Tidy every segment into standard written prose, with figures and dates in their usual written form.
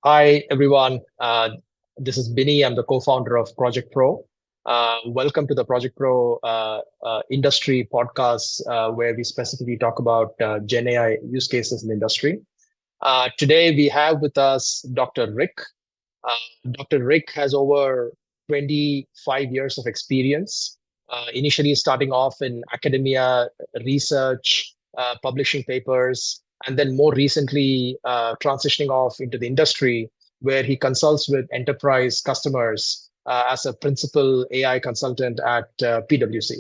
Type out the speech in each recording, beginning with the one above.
Hi, everyone. This is Binny. I'm the co-founder of ProjectPro. Welcome to the ProjectPro Industry Podcast, where we specifically talk about GenAI use cases in the industry. Today, we have with us Dr. Rick. Dr. Rick has over 25 years of experience, initially starting off in academia, research, publishing papers, and then more recently transitioning off into the industry where he consults with enterprise customers as a principal AI consultant at PwC.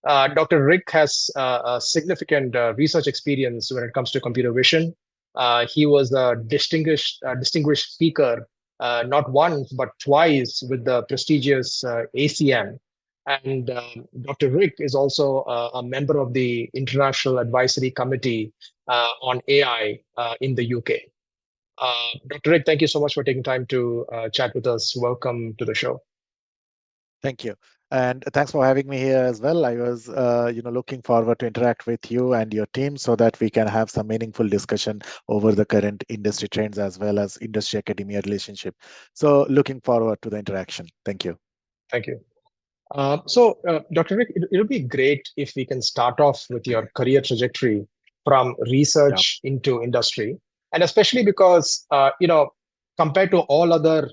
Dr. Rick has a significant research experience when it comes to computer vision. He was a distinguished speaker, not once but twice, with the prestigious ACM. And Dr. Rick is also a member of the International Advisory Committee on AI in the UK. Dr. Rick, thank you so much for taking time to chat with us. Welcome to the show. Thank you. And thanks for having me here as well. I was, looking forward to interact with you and your team so that we can have some meaningful discussion over the current industry trends as well as industry academia relationship. So looking forward to the interaction. Thank you. Thank you. So, Dr. Rick, it'll be great if we can start off with your career trajectory from Yeah. research into industry, and especially because, compared to all other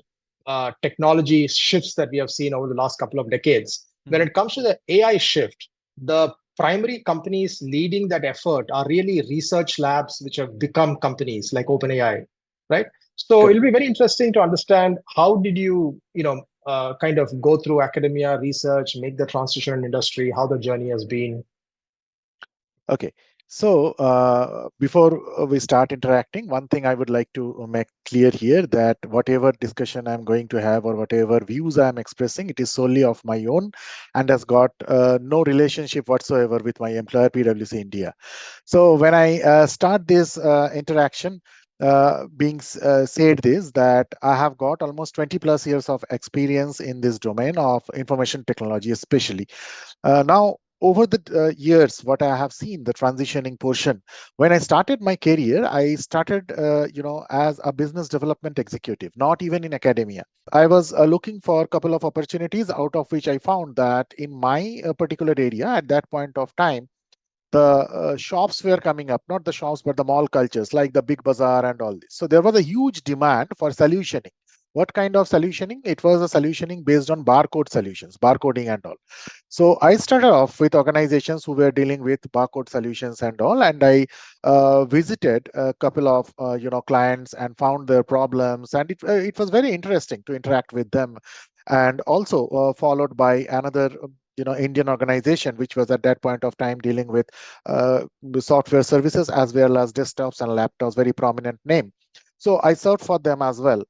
technology shifts that we have seen over the last couple of decades, when Mhm. it comes to the AI shift, the primary companies leading that effort are really research labs, which have become companies like OpenAI, right? So it'll Correct. be very interesting to understand how did you, kind of go through academia, research, make the transition in industry, how the journey has been. Okay. So before we start interacting, one thing I would like to make clear here that whatever discussion I'm going to have or whatever views I'm expressing, it is solely of my own and has got no relationship whatsoever with my employer, PwC India. So when I start this interaction, said this that I have got almost 20 plus years of experience in this domain of information technology, especially. Now, over the years, what I have seen, the transitioning portion, when I started my career, I started, as a business development executive, not even in academia. I was looking for a couple of opportunities, out of which I found that in my particular area at that point of time, the shops were coming up, not the shops, but the mall cultures like the big bazaar and all this. So there was a huge demand for solutioning. What kind of solutioning? It was a solutioning based on barcode solutions, barcoding and all. So I started off with organizations who were dealing with barcode solutions and all, and I visited a couple of clients and found their problems, and it was very interesting to interact with them, and also followed by another Indian organization which was at that point of time dealing with the software services as well as desktops and laptops, very prominent name. So I served for them as well.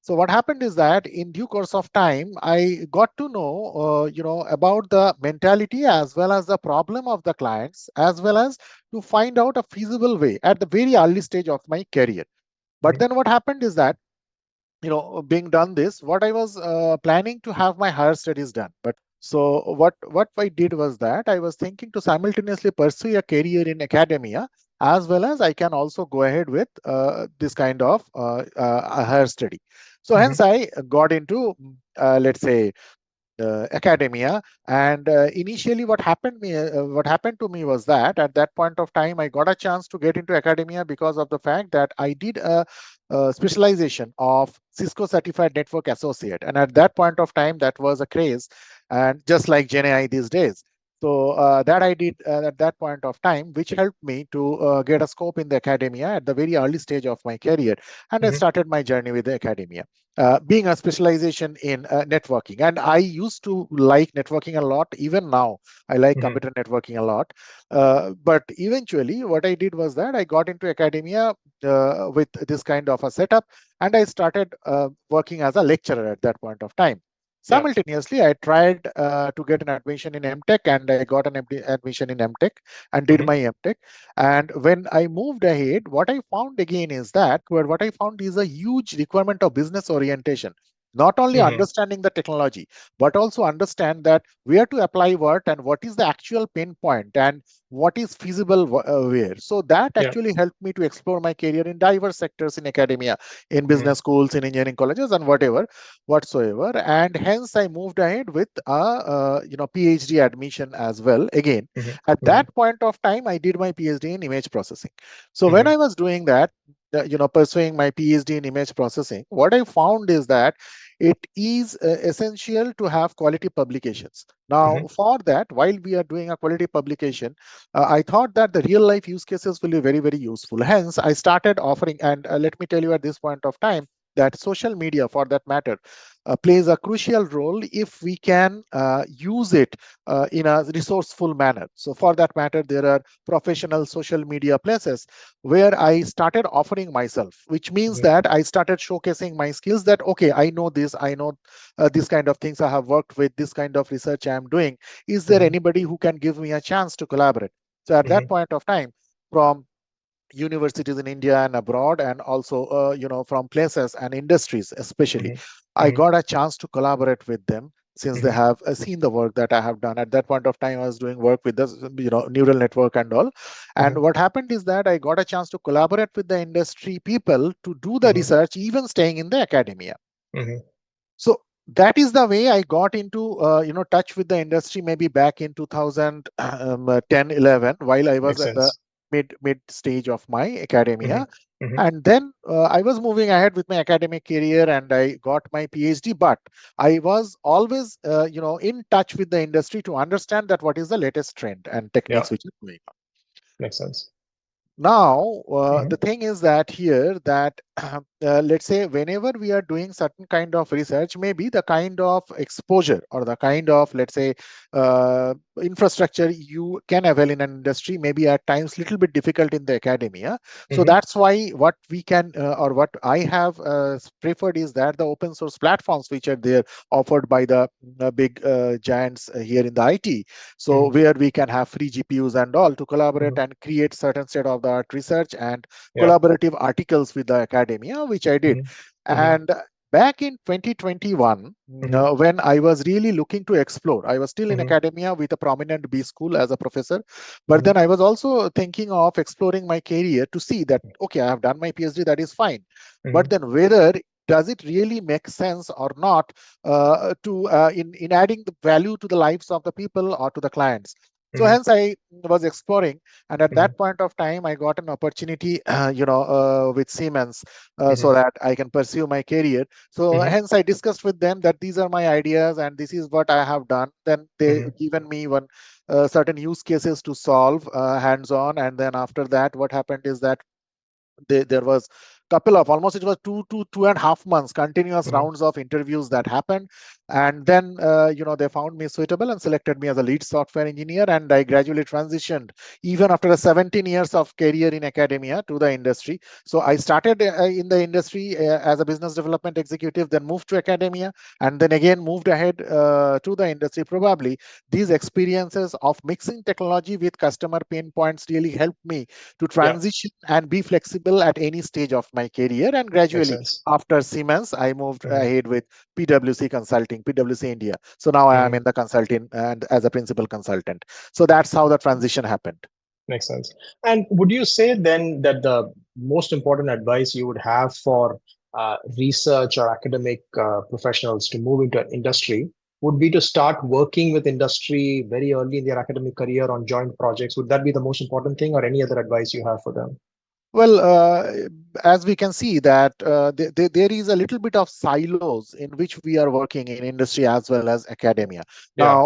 So what happened is that in due course of time, I got to know, about the mentality as well as the problem of the clients, as well as to find out a feasible way at the very early stage of my career. But Mhm. then what happened is that, being done this, what I was planning to have my higher studies done. But so what I did was that I was thinking to simultaneously pursue a career in academia as well as I can also go ahead with this kind of a higher study. So hence Mhm. I got into, let's say, academia. And initially what happened to me was that at that point of time I got a chance to get into academia because of the fact that I did a specialization of Cisco certified network associate, and at that point of time that was a craze, and just like GenAI these days. So that I did at that point of time, which helped me to get a scope in the academia at the very early stage of my career, and I Mhm. started my journey with the academia, being a specialization in networking. And I used to like networking a lot. Even now, I like Mhm. computer networking a lot. But eventually, what I did was that I got into academia with this kind of a setup, and I started working as a lecturer at that point of time. Yeah. Simultaneously, I tried to get an admission in MTech, and I got an admission in MTech and did Mhm. my MTech. And when I moved ahead, what I found again is that what I found is a huge requirement of business orientation. Not only Mm-hmm. understanding the technology, but also understand that where to apply what and what is the actual pain point and what is feasible where. So that Yeah. actually helped me to explore my career in diverse sectors in academia, in Mm-hmm. business schools, in engineering colleges, and whatever, whatsoever. And hence, I moved ahead with a PhD admission as well. Again, at Mm-hmm. that point of time, I did my PhD in image processing. So when Mm-hmm. I was doing that, pursuing my PhD in image processing, what I found is that it is essential to have quality publications. Now, Mm-hmm. for that, while we are doing a quality publication, I thought that the real life use cases will be very, very useful. Hence, I started offering, and let me tell you at this point of time, that social media, for that matter, plays a crucial role if we can use it in a resourceful manner. So, for that matter, there are professional social media places where I started offering myself, which means Mm-hmm. that I started showcasing my skills that, okay, I know this, I know this kind of things I have worked with, this kind of research I am doing. Is there Mm-hmm. anybody who can give me a chance to collaborate? So at that Mm-hmm. point of time, from universities in India and abroad, and also from places and industries, especially, I Mm-hmm. got a chance to collaborate with them since they Mm-hmm. have seen the work that I have done. At that point of time, I was doing work with this, neural network and all. And Mm-hmm. what happened is that I got a chance to collaborate with the industry people to do the Mm-hmm. research, even staying in the academia. Mm-hmm. So that is the way I got into touch with the industry, maybe back in 2010, 11, while I was Makes at the sense. mid stage of my academia. Mm-hmm. Mm-hmm. And then I was moving ahead with my academic career, and I got my PhD. But I was always in touch with the industry to understand that what is the latest trend and Yeah. techniques which are going on. Makes sense. Now, the Mm-hmm. thing is that here that let's say whenever we are doing certain kind of research, maybe the kind of exposure or the kind of, let's say, infrastructure you can avail in an industry maybe at times little bit difficult in the academia. So Mm-hmm. that's why what we can or what I have preferred is that the open source platforms which are there offered by the big giants here in the IT. So Mm-hmm. where we can have free GPUs and all to collaborate Mm-hmm. and create certain state of the art research and Yeah. collaborative articles with the academia, which I did. Mm-hmm. Mm-hmm. And back in 2021, Mm-hmm. when I was really looking to explore, I was still in Mm-hmm. academia with a prominent B school as a professor. But Mm-hmm. then I was also thinking of exploring my career to see that, okay, I have done my PhD, that is fine. But Mm-hmm. then whether does it really make sense or not to in adding the value to the lives of the people or to the clients? So Mm-hmm. hence I was exploring, and at Mm-hmm. that point of time, I got an opportunity, with Siemens, Mm-hmm. so that I can pursue my career. So Mm-hmm. hence I discussed with them that these are my ideas and this is what I have done. Then they Mm-hmm. given me one certain use cases to solve hands-on, and then after that, what happened is that there was couple of almost, it was 2.5 months continuous Mm-hmm. rounds of interviews that happened. And then they found me suitable and selected me as a lead software engineer, and I gradually transitioned even after a 17 years of career in academia to the industry. So I started in the industry as a business development executive, then moved to academia, and then again moved ahead to the industry. Probably these experiences of mixing technology with customer pain points really helped me to Yeah. transition and be flexible at any stage of my career. And Makes gradually, sense. after Siemens, I moved Mm-hmm. ahead with PwC Consulting, PwC India. So now I am Mm-hmm. in the consulting and as a principal consultant. So that's how the transition happened. Makes sense. And would you say then that the most important advice you would have for research or academic professionals to move into an industry would be to start working with industry very early in their academic career on joint projects? Would that be the most important thing, or any other advice you have for them? Well, as we can see that there is a little bit of silos in which we are working in industry as well as academia. Yeah.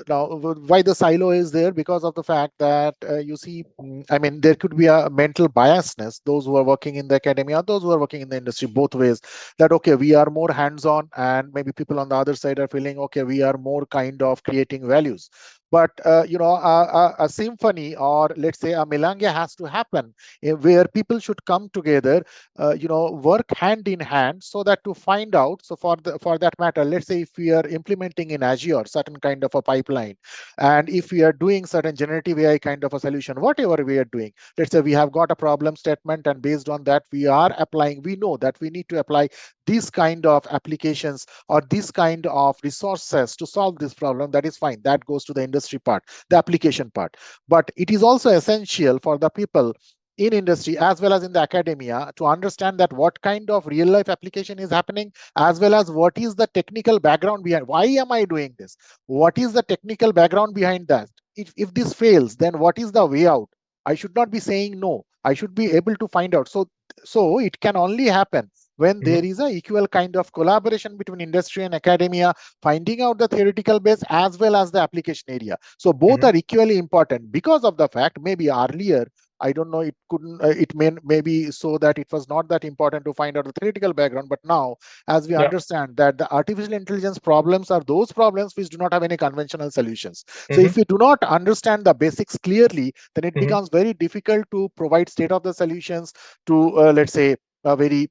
Now, why the silo is there? Because of the fact that you see, I mean, there could be a mental biasness. Those who are working in the academia, those who are working in the industry, both ways. That okay, we are more hands-on, and maybe people on the other side are feeling okay, we are more kind of creating values. But a symphony, or let's say a melange, has to happen where people should come together, work hand in hand, so that to find out. So for that matter, let's say if we are implementing in Azure certain kind of a pipeline, and if we are doing certain generative AI kind of a solution, whatever we are doing, let's say we have got a problem statement, and based on that we are applying. We know that we need to apply these kind of applications or these kind of resources to solve this problem, that is fine. That goes to the industry part, the application part. But it is also essential for the people in industry as well as in the academia to understand that what kind of real life application is happening, as well as what is the technical background behind. Why am I doing this? What is the technical background behind that? If this fails, then what is the way out? I should not be saying no. I should be able to find out. So it can only happen when there is a equal kind of collaboration between industry and academia, finding out the theoretical base as well as the application area. So both are equally important. Because of the fact, maybe earlier, I don't know, it couldn't, it may be so that it was not that important to find out the theoretical background. But now, as we understand that the artificial intelligence problems are those problems which do not have any conventional solutions. So if we do not understand the basics clearly, then it becomes very difficult to provide state of the solutions to, let's say, a very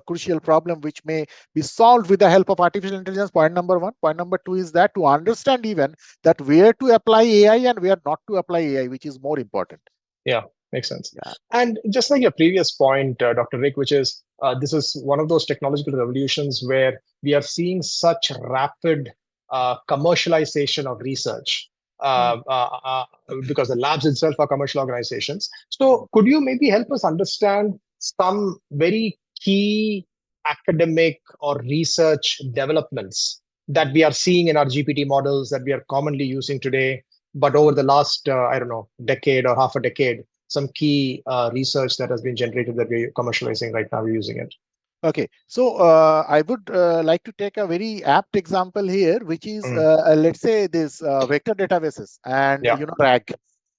crucial problem which may be solved with the help of artificial intelligence. Point number one. Point number two is that to understand even that where to apply AI and where not to apply AI, which is more important. Yeah, makes sense. Yeah. And just like your previous point, Dr. Rick, which is this is one of those technological revolutions where we are seeing such rapid commercialization of research because the labs itself are commercial organizations. So could you maybe help us understand some very key academic or research developments that we are seeing in our GPT models that we are commonly using today, but over the last, I don't know, decade or half a decade, some key research that has been generated that we're commercializing right now, we're using it? Okay, so I would like to take a very apt example here, which is, let's say, this vector databases and, RAG.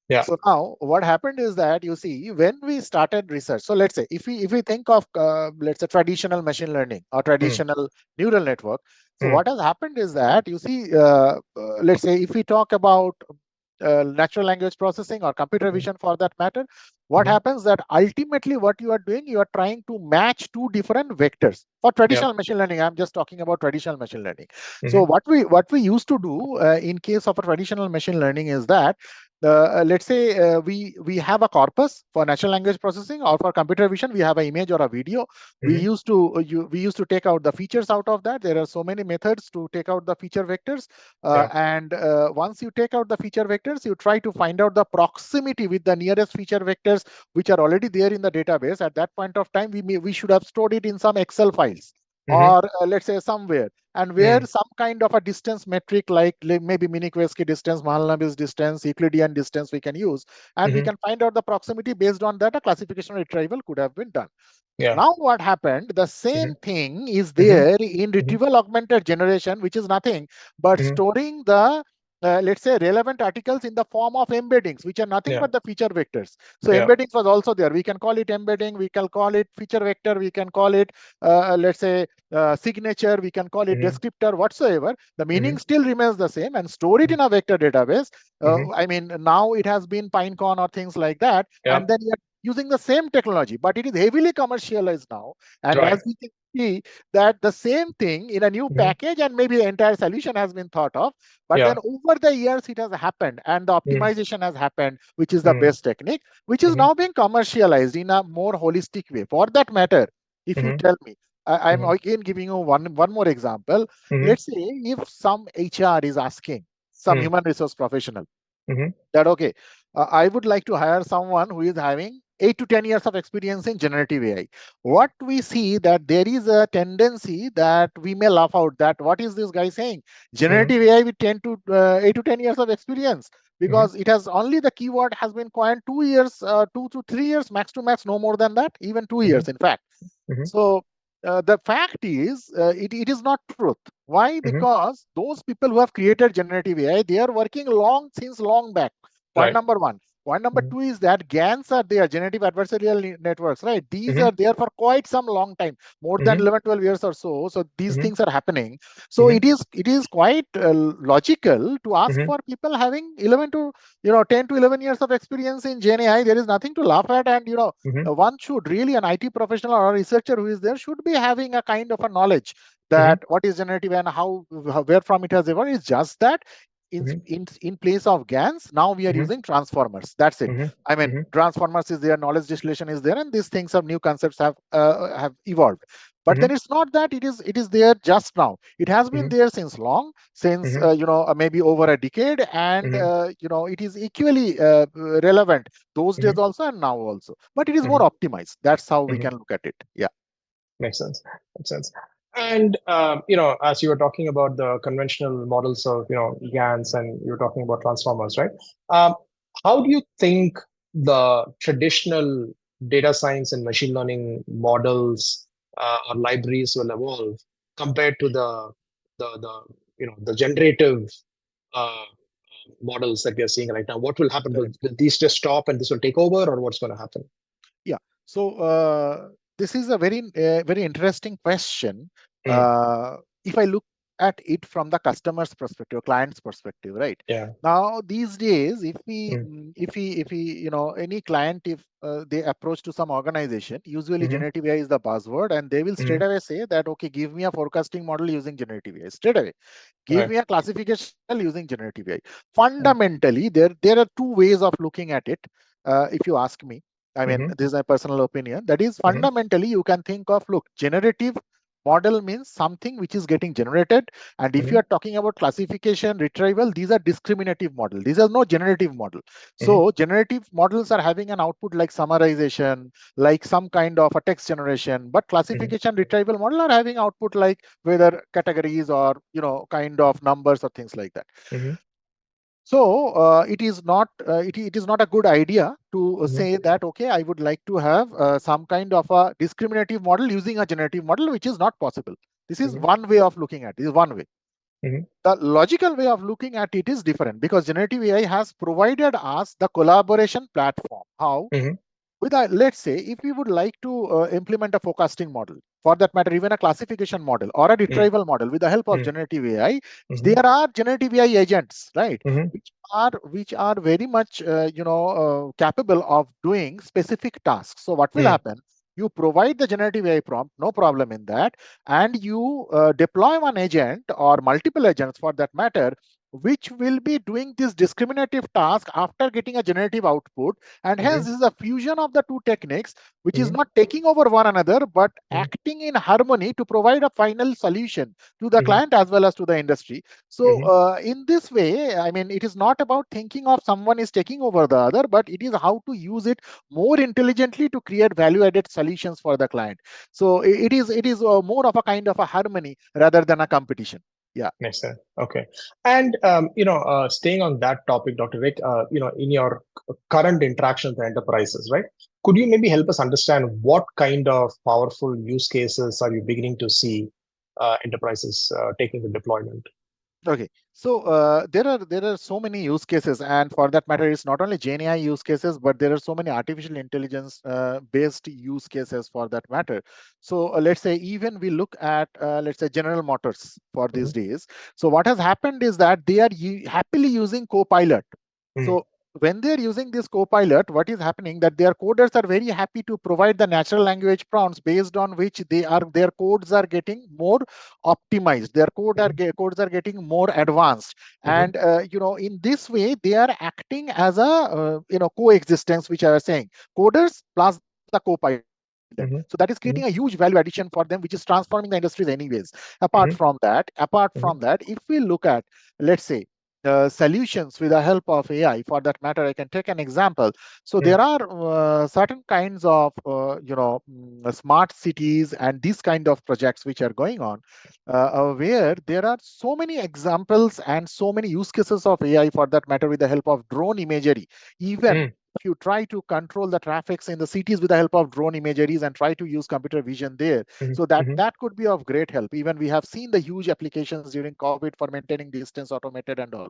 Yeah. So now what happened is that, you see, when we started research, so let's say if we think of, let's say, traditional machine learning or traditional neural network. So what has happened is that, you see, let's say if we talk about natural language processing or computer vision for that matter, what happens that ultimately what you are doing, you are trying to match two different vectors. For traditional machine learning, I'm just talking about traditional machine learning. So what we used to do in case of a traditional machine learning is that, let's say we have a corpus for natural language processing, or for computer vision we have an image or a video. We used to take out the features out of that. There are so many methods to take out the feature vectors, and once you take out the feature vectors, you try to find out the proximity with the nearest feature vectors which are already there in the database. At that point of time, we should have stored it in some Excel files, or let's say somewhere, and where some kind of a distance metric like maybe Minkowski distance, Mahalanobis distance, Euclidean distance we can use, and we can find out the proximity. Based on that, a classification retrieval could have been done. Now what happened, the same thing is there in retrieval augmented generation, which is nothing but storing the let's say relevant articles in the form of embeddings, which are nothing but the feature vectors. So embeddings was also there. We can call it embedding, we can call it feature vector, we can call it let's say signature, we can call it descriptor, whatsoever. The meaning still remains the same, and store it in a vector database. I mean, now it has been Pinecone or things like that, and then you are using the same technology, but it is heavily commercialized now. And as we can see that the same thing in a new package, and maybe the entire solution has been thought of, but then over the years it has happened, and the optimization has happened, which is the best technique, which is now being commercialized in a more holistic way. For that matter, if you tell me, I'm again giving you one more example. Let's say if some HR is asking some human resource professional that, okay, I would like to hire someone who is having 8 to 10 years of experience in generative AI. What we see that there is a tendency that we may laugh out that what is this guy saying? Generative AI with 8 to 10 years of experience, because it has only the keyword has been coined 2 years, 2 to 3 years, max to max, no more than that, even 2 years, in fact. So the fact is, it is not truth. Why? Because those people who have created generative AI, they are working since long back. Point number one. Point number two is that GANs are there, generative adversarial networks, right? These are there for quite some long time, more than 11, 12 years or so. So these things are happening. So it is quite logical to ask for people having 11 to 10 to 11 years of experience in GenAI. There is nothing to laugh at, and one should really, an IT professional or a researcher who is there should be having a kind of a knowledge that what is generative and how where from it has evolved. It's just that in place of GANs, now we are using transformers. That's it. I mean, transformers is there, knowledge distillation is there, and these things of new concepts have evolved. But then it's not that it is there just now. It has been there since long, since maybe over a decade, and it is equally relevant those days also and now also. But it is more optimized. That's how we can look at it. Yeah. Makes sense. Makes sense. And as you were talking about the conventional models of GANs, and you were talking about transformers, right? How do you think the traditional data science and machine learning models or libraries will evolve compared to the generative uh, models that we are seeing right now? What will happen? Will these just stop and this will take over, or what's going to happen? Yeah. So this is a very interesting question. If I look at it from the customer's perspective, client's perspective, right? Yeah. Now these days, if we any client, if they approach to some organization, usually generative AI is the buzzword, and they will straight away say that, okay, give me a forecasting model using generative AI. Straight away, give me a classification model using generative AI. Fundamentally, there are two ways of looking at it. If you ask me, I mean, this is my personal opinion. That is, fundamentally, you can think of, look, generative model means something which is getting generated. And if you are talking about classification, retrieval, these are discriminative model. These are no generative model. So generative models are having an output like summarization, like some kind of a text generation. But classification, retrieval model are having output like whether categories or, kind of numbers or things like that. So it is not a good idea to say that, okay, I would like to have some kind of a discriminative model using a generative model, which is not possible. This is one way of looking at it. This is one way. The logical way of looking at it is different, because generative AI has provided us the collaboration platform. How? Let's say, if we would like to implement a forecasting model, for that matter, even a classification model or a retrieval model with the help of generative AI, there are generative AI agents, right? Which are very much capable of doing specific tasks. So what will happen? You provide the generative AI prompt, no problem in that, and you deploy one agent or multiple agents for that matter, which will be doing this discriminative task after getting a generative output. And hence, this is a fusion of the two techniques, which is not taking over one another, but acting in harmony to provide a final solution to the client as well as to the industry. So in this way, I mean, it is not about thinking of someone is taking over the other, but it is how to use it more intelligently to create value-added solutions for the client. So it is more of a kind of a harmony rather than a competition. Yeah. Makes sense. Okay. And, staying on that topic, Dr. Vic, in your current interaction with enterprises, right? Could you maybe help us understand what kind of powerful use cases are you beginning to see enterprises taking the deployment? Okay, so there are so many use cases, and for that matter, it's not only GenAI use cases, but there are so many artificial intelligence based use cases for that matter. So let's say, even we look at let's say General Motors for these days. So what has happened is that they are happily using Copilot. So when they're using this Copilot, what is happening, that their coders are very happy to provide the natural language prompts based on which their codes are getting more optimized. Their codes are getting more advanced, and in this way they are acting as a coexistence, which I was saying, coders plus the Copilot. So that is creating a huge value addition for them, which is transforming the industries anyways. Apart from that, if we look at, let's say, solutions with the help of AI, for that matter, I can take an example. So there are certain kinds of smart cities and these kind of projects which are going on, where there are so many examples and so many use cases of AI, for that matter, with the help of drone imagery. Even if you try to control the traffics in the cities with the help of drone imageries and try to use computer vision there, so that could be of great help. Even we have seen the huge applications during COVID for maintaining distance, automated and all.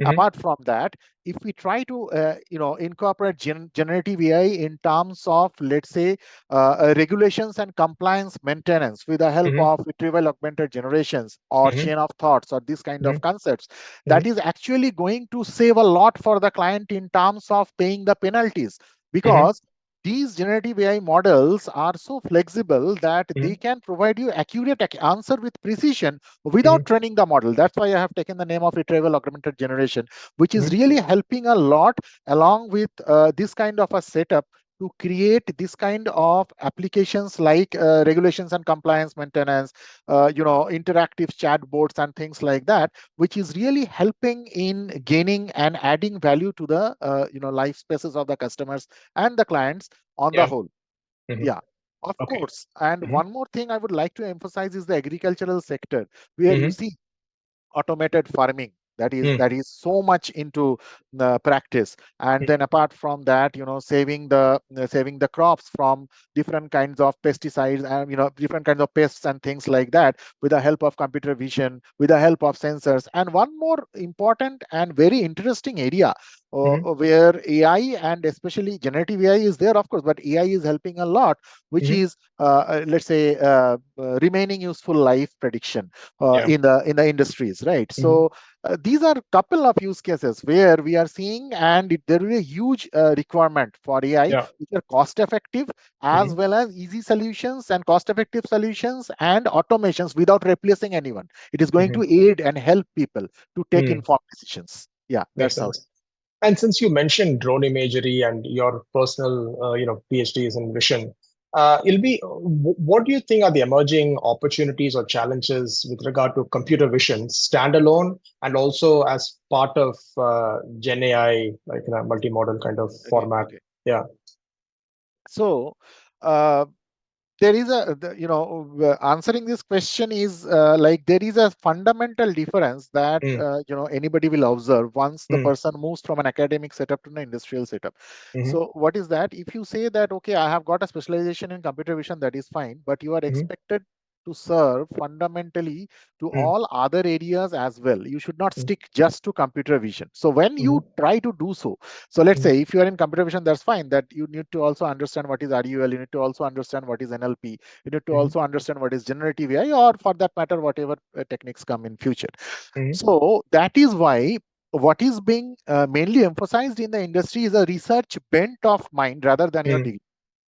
Apart from that, if we try to incorporate generative AI in terms of, let's say, regulations and compliance maintenance with the help of retrieval augmented generations or chain of thoughts or this kind of concepts, that is actually going to save a lot for the client in terms of paying the penalties, because these generative AI models are so flexible that they Mm-hmm. can provide you accurate answer with precision without Mm-hmm. training the model. That's why I have taken the name of retrieval augmented generation, which is Mm-hmm. really helping a lot along with this kind of a setup to create this kind of applications like regulations and compliance maintenance, interactive chatbots and things like that, which is really helping in gaining and adding value to the life spaces of the customers and the clients on the Yeah. whole. Mm-hmm. Yeah, of Okay. course. And Mm-hmm. one more thing I would like to emphasize is the agricultural sector, where you Mm-hmm. see automated farming that is Mm-hmm. so much into the practice. And then apart from that, saving the crops from different kinds of pesticides and different kinds of pests and things like that, with the help of computer vision, with the help of sensors. And one more important and very interesting area Mm-hmm. where AI and especially generative AI is there, of course, but AI is helping a lot, which Mm-hmm. is let's say remaining useful life prediction Yeah. in the industries, right? Mm-hmm. So these are couple of use cases where we are seeing, and there is a huge requirement for AI, Yeah. which are cost effective as Mm-hmm. well as easy solutions and cost effective solutions and automations without replacing anyone. It is going Mm-hmm. to aid and help people to take Mm. informed decisions. Yeah, Makes that's how. sense. And since you mentioned drone imagery and your personal, PhDs in vision, what do you think are the emerging opportunities or challenges with regard to computer vision standalone and also as part of Gen AI, like in a multimodal kind of Okay, format? okay. Yeah. So uh, there is answering this question is like there is a fundamental difference that Mm, anybody will observe once the mm, person moves from an academic setup to an industrial setup. mm, So what is that? If you say that, okay, I have got a specialization in computer vision, that is fine, but you are mm, expected to serve fundamentally to mm, all other areas as well. You should not mm, stick just to computer vision. So when you mm, try to do so, so let's mm, say if you are in computer vision, that's fine. That you need to also understand what is RUL. You need to also understand what is NLP. You need to mm, also understand what is generative AI, or for that matter, whatever techniques come in future. mm, So that is why what is being mainly emphasized in the industry is a research bent of mind rather than your mm, degree.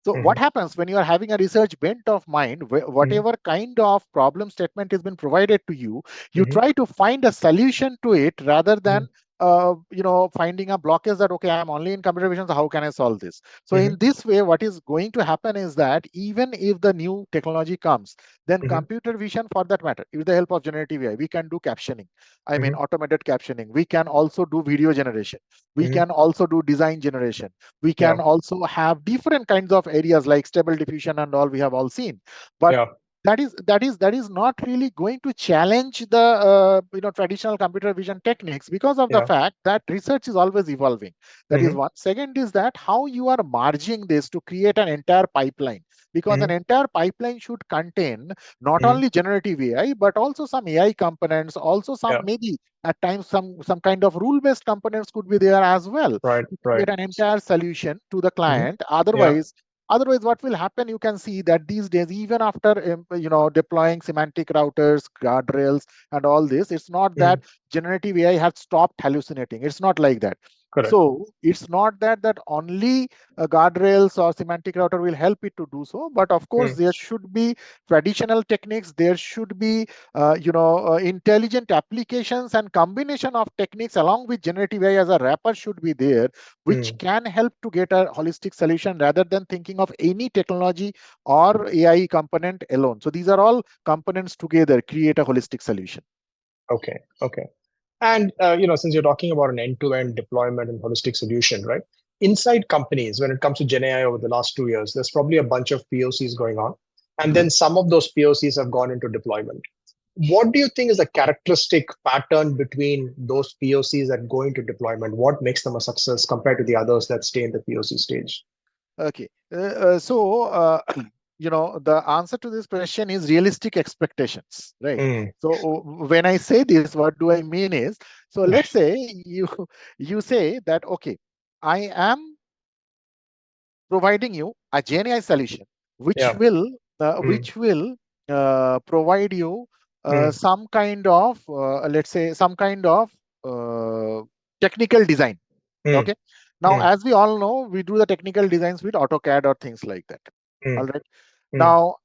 So what mm, happens when you are having a research bent of mind, mm, whatever kind of problem statement has been provided to you, you mm, try to find a solution to it rather mm, than finding a blockage that, okay, I'm only in computer vision, so how can I solve this? So in mm, this way, what is going to happen is that even if the new technology comes, then mm, computer vision, for that matter, with the help of generative AI, we can do captioning. I mean, mm, automated captioning. We can also do video generation. We mm. can also do design generation. We Yeah. can also have different kinds of areas like stable diffusion and all we have all seen. But Yeah. that is not really going to challenge the traditional computer vision techniques, because of the Yeah. fact that research is always evolving. That is Mm-hmm. one. Second is that how you are merging this to create an entire pipeline, because an Mm-hmm. entire pipeline should contain not Mm-hmm. only generative AI but also some AI components, also Yeah. some maybe at times some kind of rule based components could be there as well, Right. to Right. create an entire solution to the Mm-hmm. client. Yeah. Otherwise what will happen, you can see that these days, even after deploying semantic routers, guardrails and all this, it's not Mm-hmm. that generative AI has stopped hallucinating. It's not like that. Correct. So it's not that only guardrails or semantic router will help it to do so, but of course Mm. there should be traditional techniques, there should be intelligent applications and combination of techniques along with generative AI as a wrapper should be there, which Mm. can help to get a holistic solution rather than thinking of any technology or AI component alone. So these are all components together create a holistic solution. Okay. Okay. And since you're talking about an end-to-end deployment and holistic solution, right? Inside companies, when it comes to Gen AI over the last 2 years, there's probably a bunch of POCs going on, and then some of those POCs have gone into deployment. What do you think is a characteristic pattern between those POCs that go into deployment? What makes them a success compared to the others that stay in the POC stage? Okay. The answer to this question is realistic expectations, right? Mm. So when I say this, what do I mean is, so let's say you say that, okay, I am providing you a GenAI solution, which Yeah. will Mm. provide you Mm. some kind of let's say some kind of uh, technical design. Mm. Okay. Now, as we all know, we do the technical designs with AutoCAD or things like that. All right. Now,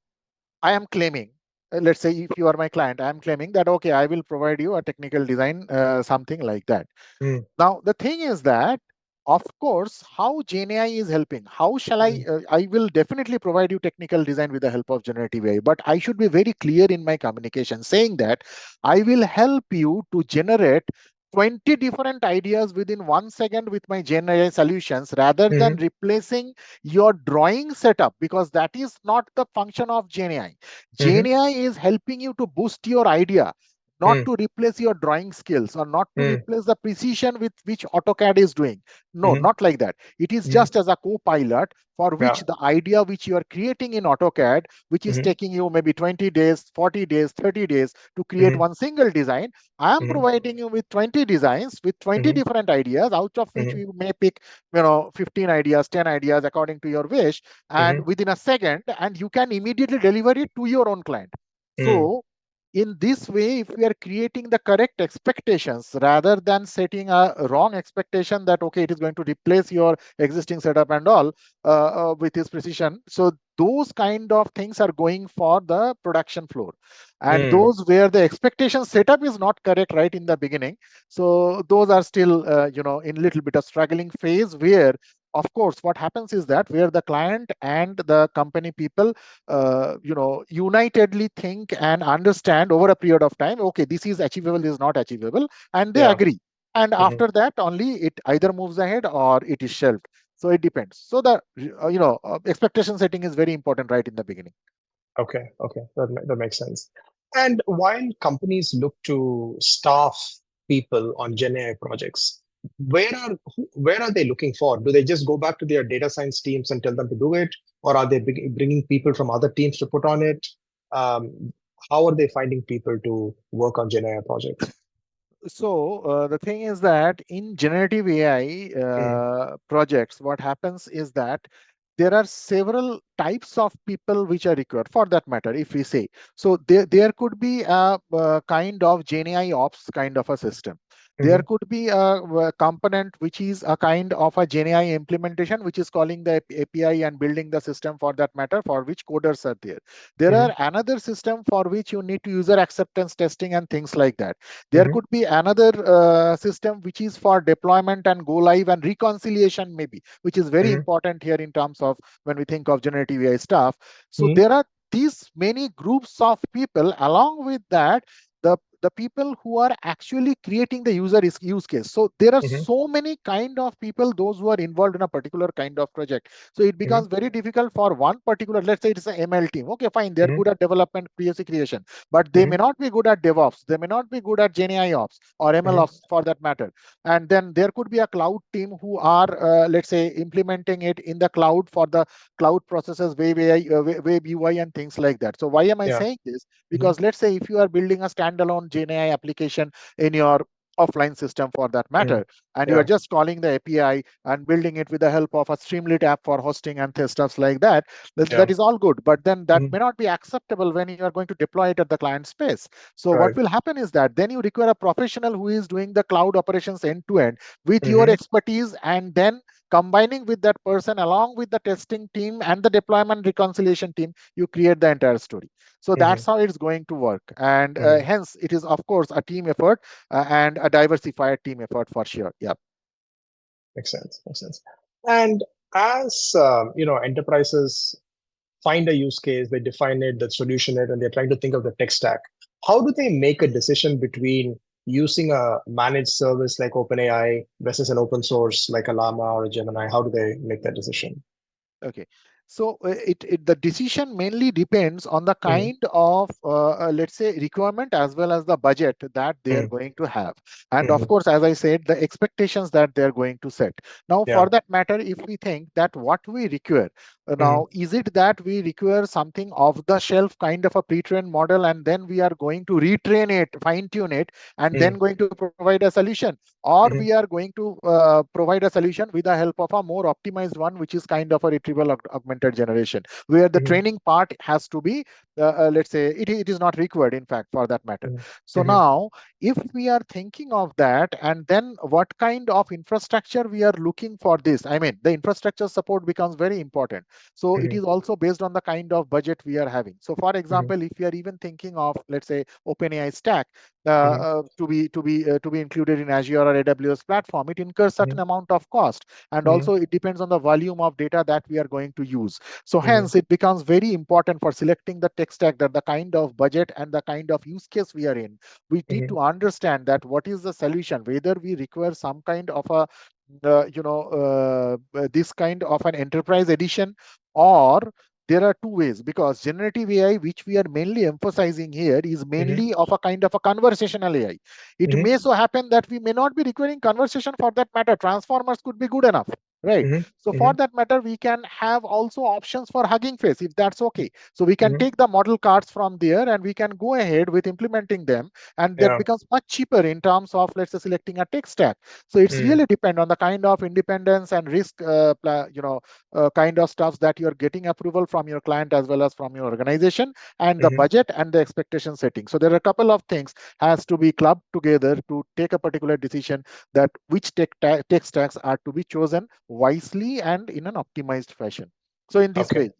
I am claiming, let's say if you are my client, I am claiming that, okay, I will provide you a technical design, something like that. Now, the thing is that, of course, how GenAI is helping, how shall I will definitely provide you technical design with the help of generative AI, but I should be very clear in my communication saying that I will help you to generate 20 different ideas within 1 second with my GenAI solutions rather than replacing your drawing setup, because that is not the function of GenAI. GenAI is helping you to boost your idea, not to replace your drawing skills or not to replace the precision with which AutoCAD is doing. No, not like that. It is just as a co-pilot for which the idea which you are creating in AutoCAD, which is taking you maybe 20 days, 40 days, 30 days to create one single design. I am providing you with 20 designs with 20 different ideas, out of which we may pick, 15 ideas, 10 ideas according to your wish, and within a second, and you can immediately deliver it to your own client. So in this way, if we are creating the correct expectations rather than setting a wrong expectation that, okay, it is going to replace your existing setup and all with this precision. So those kind of things are going for the production floor. And those where the expectation setup is not correct right in the beginning. So those are still, in little bit of struggling phase where, of course, what happens is that where the client and the company people, unitedly think and understand over a period of time, okay, this is achievable, this is not achievable, and they agree. And after that, only it either moves ahead or it is shelved. So it depends. So the, expectation setting is very important right in the beginning. Okay, that makes sense. And while companies look to staff people on GenAI projects, where are they looking for? Do they just go back to their data science teams and tell them to do it, or are they bringing people from other teams to put on it? How are they finding people to work on GenAI projects? So the thing is that in generative AI projects, what happens is that there are several types of people which are required. For that matter, if we say, so there could be a kind of GenAI ops kind of a system. There could be a component which is a kind of a GenAI implementation, which is calling the API and building the system, for that matter, for which coders are there. There are another system for which you need to user acceptance testing and things like that. There could be another system which is for deployment and go live and reconciliation, maybe, which is very important here in terms of when we think of generative AI stuff. So there are these many groups of people. Along with that, the people who are actually creating the use case. So there are so many kind of people, those who are involved in a particular kind of project. So it becomes very difficult for one particular, let's say it's an ML team. Okay, fine, they're good at development, POC creation, but they may not be good at DevOps. They may not be good at GenAI ops or ML ops, for that matter. And then there could be a cloud team who are, let's say, implementing it in the cloud for the cloud processes, web UI and things like that. So why am I saying this? Because let's say if you are building a standalone GenAI application in your offline system, for that matter, and you are just calling the API and building it with the help of a Streamlit app for hosting and stuff like that, that is all good. But then that may not be acceptable when you are going to deploy it at the client space. So what will happen is that then you require a professional who is doing the cloud operations end to end with your expertise, and then combining with that person along with the testing team and the deployment reconciliation team, you create the entire story. So that's how it's going to work. And hence, it is, of course, a team effort and a diversified team effort for sure. Yeah. Makes sense. And as enterprises find a use case, they define it, they solution it, and they're trying to think of the tech stack. How do they make a decision between using a managed service like OpenAI versus an open source like a Llama or a Gemini? How do they make that decision? Okay. So the decision mainly depends on the kind of, let's say, requirement as well as the budget that they are going to have. And of course, as I said, the expectations that they're going to set. Now, for that matter, if we think that what we require, now, is it that we require something off the shelf kind of a pre-trained model, and then we are going to retrain it, fine tune it, and then going to provide a solution? Or we are going to provide a solution with the help of a more optimized one, which is kind of a retrieval augmented generation, where the training part has to be, let's say, it is not required, in fact, for that matter. So now, if we are thinking of that, and then what kind of infrastructure we are looking for this, I mean, the infrastructure support becomes very important. So it Mhm. is also based on the kind of budget we are having. So for Mhm. example, if we are even thinking of, let's say, OpenAI stack Mhm. to be included in Azure or AWS platform, it incurs certain Mhm. amount of cost, and Mhm. also it depends on the volume of data that we are going to use. So Mhm. hence it becomes very important for selecting the tech stack, that the kind of budget and the kind of use case we are in, we need Mhm. to understand that what is the solution, whether we require some kind of a this kind of an enterprise edition, or there are two ways, because generative AI, which we are mainly emphasizing here, is Mhm. mainly of a kind of a conversational AI. It Mhm. may so happen that we may not be requiring conversation. For that matter, transformers could be good enough, right? Mhm. So for Mhm. that matter, we can have also options for Hugging Face, if that's okay. So we can Mhm. take the model cards from there and we can go ahead with implementing them, and that Yeah. becomes much cheaper in terms of, let's say, selecting a tech stack. So it's Mm. really depend on the kind of independence and risk, kind of stuffs that you're getting approval from your client as well as from your organization, and the Mhm. budget and the expectation setting. So there are a couple of things has to be clubbed together to take a particular decision, that which tech stacks are to be chosen wisely and in an optimized fashion. So in this Okay, way,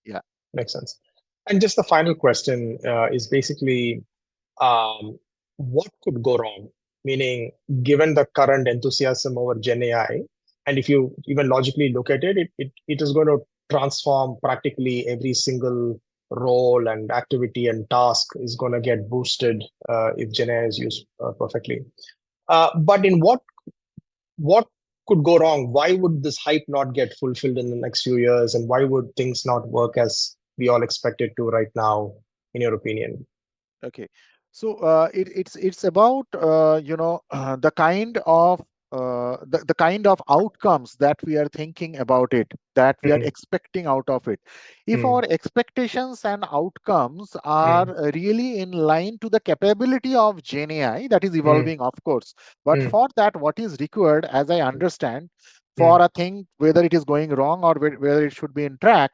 yeah. makes sense. And just the final question is basically, um, what could go wrong? Meaning, given the current enthusiasm over Gen AI, and if you even logically look at it, it is going to transform practically every single role and activity and task is going to get boosted if Gen AI is used perfectly. But in what could go wrong? Why would this hype not get fulfilled in the next few years, and why would things not work as we all expect it to right now, in your opinion? Okay, so it's about the kind of the kind of outcomes that we are thinking about it, that we are Mm, expecting out of it. If mm, our expectations and outcomes are mm, really in line to the capability of GenAI, that is mm, evolving, of course. But mm, for that, what is required, as I understand, mm, for a thing, whether it is going wrong or whether it should be in track,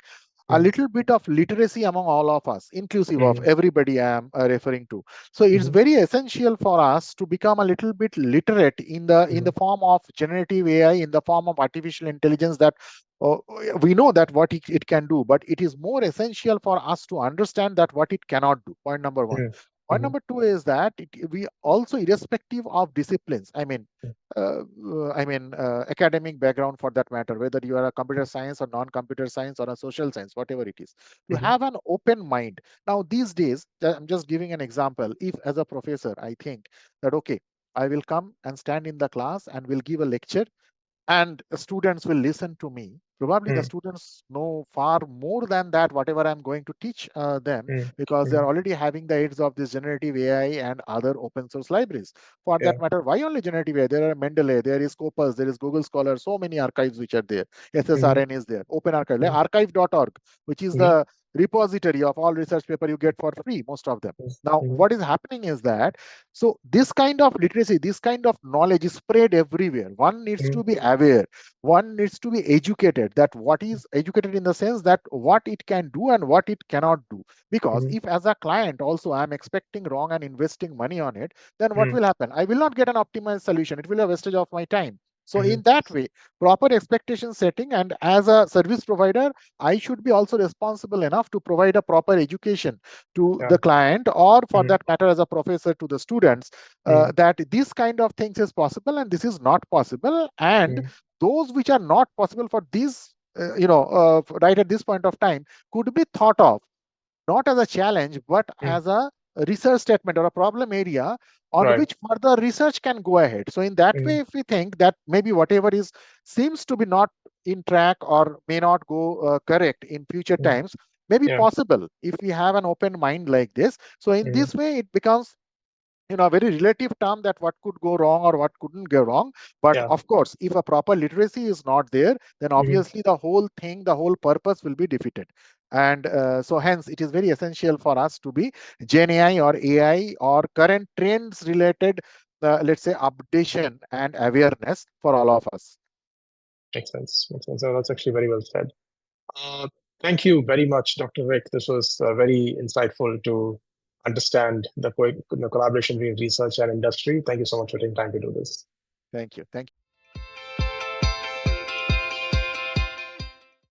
a mm, little bit of literacy among all of us, inclusive of mm, everybody I am referring to. So it's mhm, very essential for us to become a little bit literate in the mhm, form of generative AI, in the form of artificial intelligence, that uh, we know that what it can do, but it is more essential for us to understand that what it cannot do. Point number one. mm, Point mhm, number two is that we also, irrespective of disciplines, academic background for that matter, whether you are a computer science or non-computer science or a social science, whatever it is, to mhm, have an open mind. Now, these days, I'm just giving an example. If, as a professor, I think that, okay, I will come and stand in the class and will give a lecture, and students will listen to me. Probably the mm, students know far more than that, whatever I'm going to teach them, mm, because they're mhm. already having the aids of this generative AI and other open source libraries. For Yeah. that matter, why only generative AI? There are Mendeley, there is Scopus, there is Google Scholar, so many archives which are there. Mhm, SSRN is there, Open Archive, like mhm, archive.org, which is mhm, the repository of all research paper you get for free, most of them. Now, mhm, what is happening is that, so this kind of literacy, this kind of knowledge is spread everywhere. One needs mhm, to be aware, one needs to be educated, that what is educated in the sense that what it can do and what it cannot do. Because mhm, if, as a client also, I'm expecting wrong and investing money on it, then what mhm, will happen? I will not get an optimized solution. It will be a wastage of my time. So mhm. in that way, proper expectation setting, and as a service provider, I should be also responsible enough to provide a proper education to Yeah. the client, or for Mhm, that matter, as a professor, to the students, mhm, that this kind of things is possible and this is not possible, and mhm, those which are not possible for this, right at this point of time, could be thought of not as a challenge, but mhm. as a research statement or a problem area on Right. which further research can go ahead. So in that way, Mhm, if we think that maybe whatever is seems to be not in track or may not go correct in future mhm. times, may be Yeah. possible if we have an open mind like this. So in Mhm, this way, it becomes, a very relative term, that what could go wrong or what couldn't go wrong. But yeah. of course, if a proper literacy is not there, then Mhm, obviously the whole thing, the whole purpose will be defeated. And so hence it is very essential for us to be Gen AI or AI or current trends related, let's say, updation and awareness for all of us. makes sense. Makes sense. So that's actually very well said. Uh, Thank you very much, Dr. Rick. This was very insightful to understand the collaboration between research and industry. Thank you so much for taking time to do this. Thank you. Thank you.